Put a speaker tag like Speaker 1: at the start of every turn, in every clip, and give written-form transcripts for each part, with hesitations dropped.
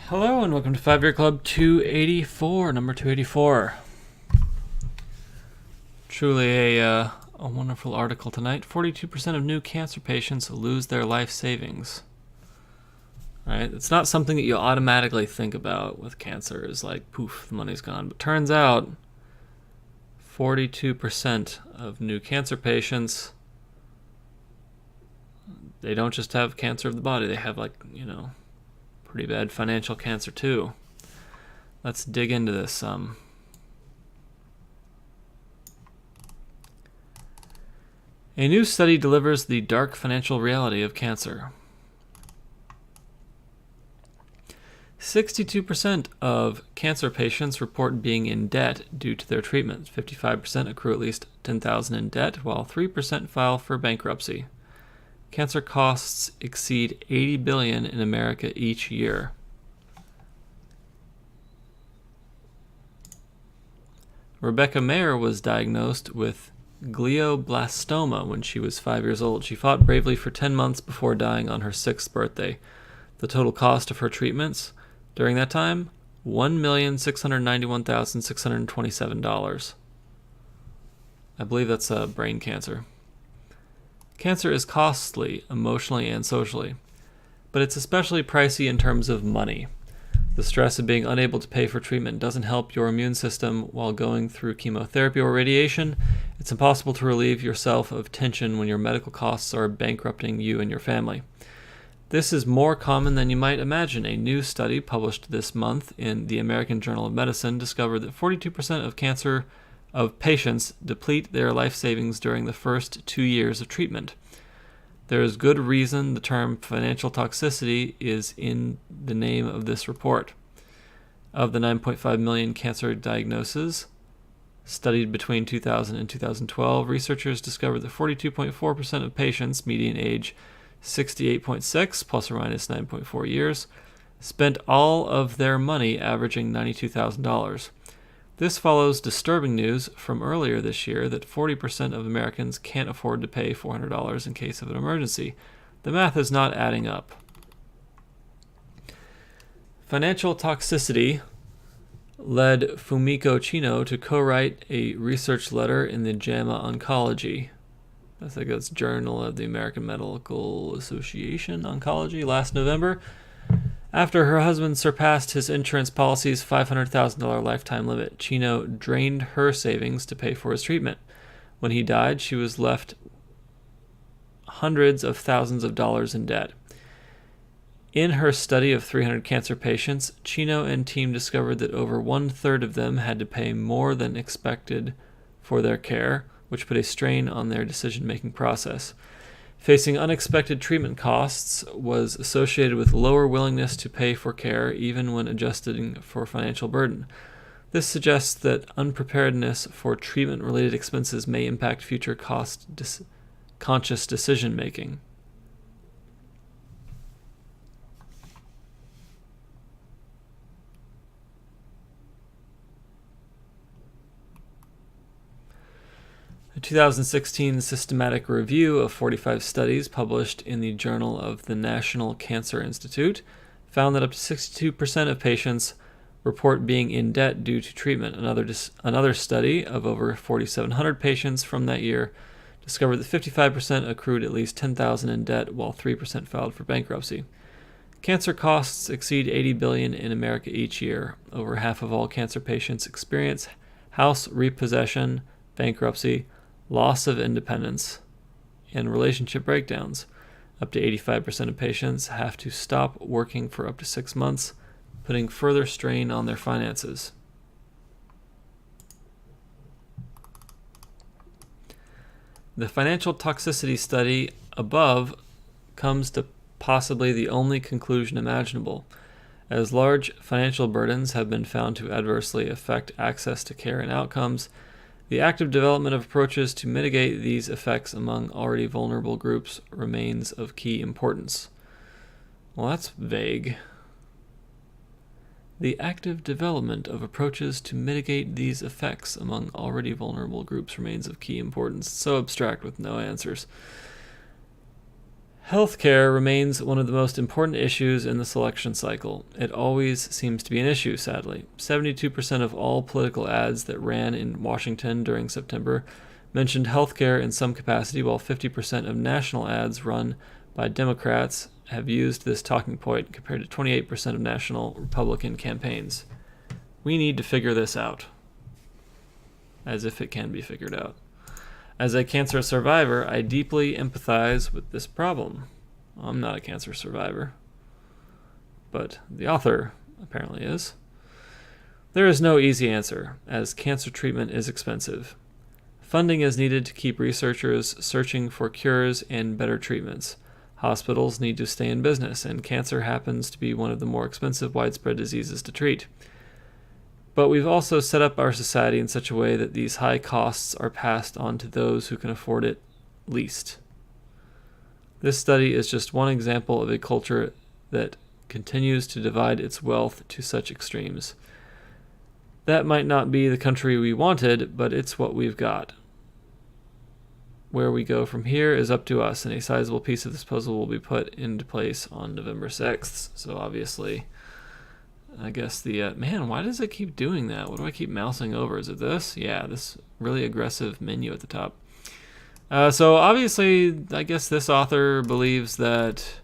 Speaker 1: Hello and welcome to 5 Year Club 284, number 284. Truly a wonderful article tonight. 42% of new cancer patients lose their life savings. Right? It's not something that you automatically think about with cancer. It's like, poof, the money's gone. But turns out 42% of new cancer patients, they don't just have cancer of the body. They have pretty bad financial cancer too. Let's dig into this some. A new study delivers the dark financial reality of cancer. 62% of cancer patients report being in debt due to their treatment. 55% accrue at least $10,000 in debt, while 3% file for bankruptcy. Cancer costs exceed $80 billion in America each year. Rebecca Mayer was diagnosed with glioblastoma when she was 5 years old. She fought bravely for 10 months before dying on her 6th birthday. The total cost of her treatments during that time, $1,691,627. I believe that's brain cancer. Cancer is costly emotionally and socially, but it's especially pricey in terms of money. The stress of being unable to pay for treatment doesn't help your immune system while going through chemotherapy or radiation. It's impossible to relieve yourself of tension when your medical costs are bankrupting you and your family. This is more common than you might imagine. A new study published this month in the American Journal of Medicine discovered that 42% of cancer patients deplete their life savings during the first 2 years of treatment. There is good reason the term financial toxicity is in the name of this report. Of the 9.5 million cancer diagnoses studied between 2000 and 2012, researchers discovered that 42.4% of patients, median age 68.6 plus or minus 9.4 years, spent all of their money, averaging $92,000. This follows disturbing news from earlier this year that 40% of Americans can't afford to pay $400 in case of an emergency. The math is not adding up. Financial toxicity led Fumiko Chino to co-write a research letter in the JAMA Oncology. I think that's Journal of the American Medical Association Oncology last November. After her husband surpassed his insurance policy's $500,000 lifetime limit, Chino drained her savings to pay for his treatment. When he died, she was left hundreds of thousands of dollars in debt. In her study of 300 cancer patients, Chino and team discovered that over 1/3 of them had to pay more than expected for their care, which put a strain on their decision-making process. Facing unexpected treatment costs was associated with lower willingness to pay for care, even when adjusting for financial burden. This suggests that unpreparedness for treatment-related expenses may impact future conscious decision-making. A 2016 systematic review of 45 studies published in the Journal of the National Cancer Institute found that up to 62% of patients report being in debt due to treatment. Another study of over 4,700 patients from that year discovered that 55% accrued at least $10,000 in debt, while 3% filed for bankruptcy. Cancer costs exceed $80 billion in America each year. Over half of all cancer patients experience house repossession, bankruptcy, loss of independence, and relationship breakdowns. Up to 85% of patients have to stop working for up to 6 months, putting further strain on their finances. The financial toxicity study above comes to possibly the only conclusion imaginable, as large financial burdens have been found to adversely affect access to care and outcomes. The active development of approaches to mitigate these effects among already vulnerable groups remains of key importance. Well, that's vague. The active development of approaches to mitigate these effects among already vulnerable groups remains of key importance. So abstract with no answers. Healthcare remains one of the most important issues in the selection cycle. It always seems to be an issue, sadly. 72% of all political ads that ran in Washington during September mentioned healthcare in some capacity, while 50% of national ads run by Democrats have used this talking point, compared to 28% of national Republican campaigns. We need to figure this out. As if it can be figured out. As a cancer survivor, I deeply empathize with this problem. I'm not a cancer survivor, but the author apparently is. There is no easy answer, as cancer treatment is expensive. Funding is needed to keep researchers searching for cures and better treatments. Hospitals need to stay in business, and cancer happens to be one of the more expensive widespread diseases to treat. But we've also set up our society in such a way that these high costs are passed on to those who can afford it least. This study is just one example of a culture that continues to divide its wealth to such extremes. That might not be the country we wanted, but it's what we've got. Where we go from here is up to us, and a sizable piece of this puzzle will be put into place on November 6th. So obviously, I guess man, why does it keep doing that? What do I keep mousing over? Is it this? Yeah, this really aggressive menu at the top. So obviously, I guess this author believes that,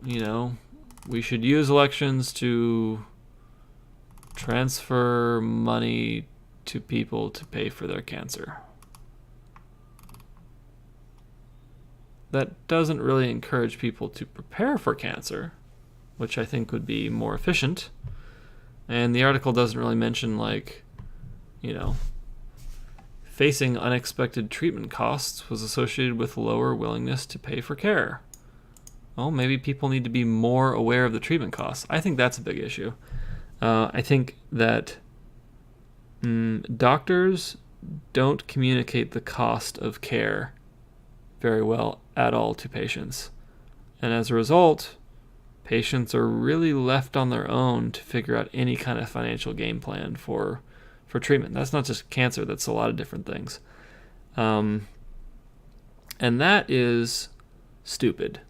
Speaker 1: we should use elections to transfer money to people to pay for their cancer. That doesn't really encourage people to prepare for cancer, which I think would be more efficient. And the article doesn't really mention, facing unexpected treatment costs was associated with lower willingness to pay for care. Well, maybe people need to be more aware of the treatment costs. I think that's a big issue. I think that doctors don't communicate the cost of care very well at all to patients. And as a result, patients are really left on their own to figure out any kind of financial game plan for treatment. That's not just cancer, that's a lot of different things. And that is stupid.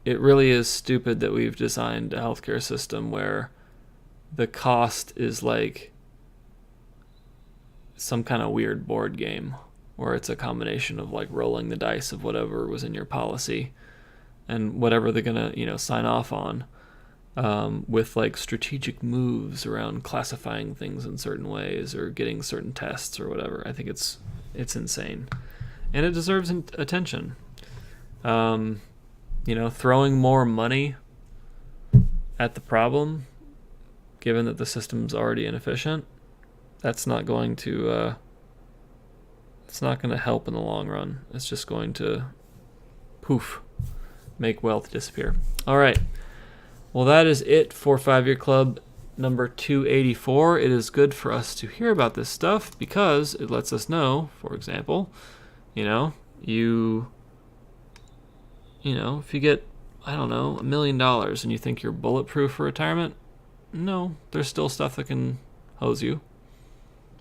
Speaker 1: It really is stupid that we've designed a healthcare system where the cost is like some kind of weird board game, where it's a combination of rolling the dice of whatever was in your policy and whatever they're gonna sign off on, with strategic moves around classifying things in certain ways or getting certain tests or whatever. I think it's insane, and it deserves attention. Throwing more money at the problem, given that the system's already inefficient, that's not going to help in the long run. It's just going to make wealth disappear. All right. Well, that is it for 5-Year Club number 284. It is good for us to hear about this stuff because it lets us know, for example, if you get, $1 million and you think you're bulletproof for retirement, no, there's still stuff that can hose you.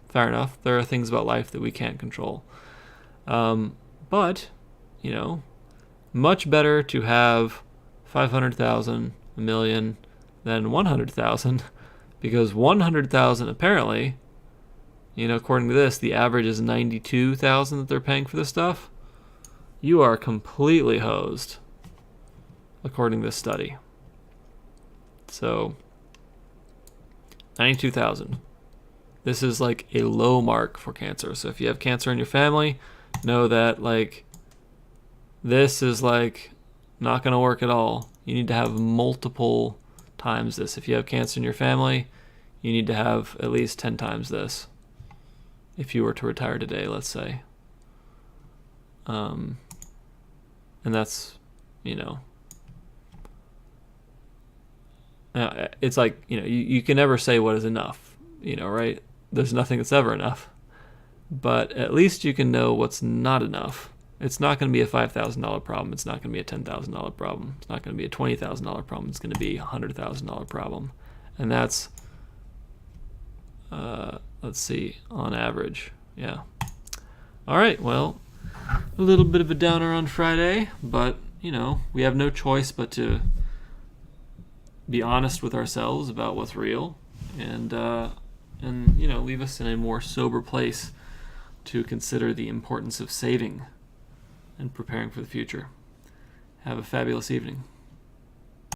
Speaker 1: Fair enough. There are things about life that we can't control. But, much better to have 500,000, a million, than 100,000, because 100,000 apparently, according to this, the average is 92,000 that they're paying for this stuff. You are completely hosed, according to this study. So, 92,000. This is a low mark for cancer. So if you have cancer in your family, know that this is not going to work at all. You need to have multiple times this. If you have cancer in your family, you need to have at least 10 times this. If you were to retire today, let's say. And that's, it's you can never say what is enough, right? There's nothing that's ever enough. But at least you can know what's not enough. It's not going to be a $5,000 problem. It's not going to be a $10,000 problem. It's not going to be a $20,000 problem. It's going to be a $100,000 problem. And that's, let's see, on average. Yeah. All right, well, a little bit of a downer on Friday, but, we have no choice but to be honest with ourselves about what's real and leave us in a more sober place to consider the importance of saving and preparing for the future. Have a fabulous evening.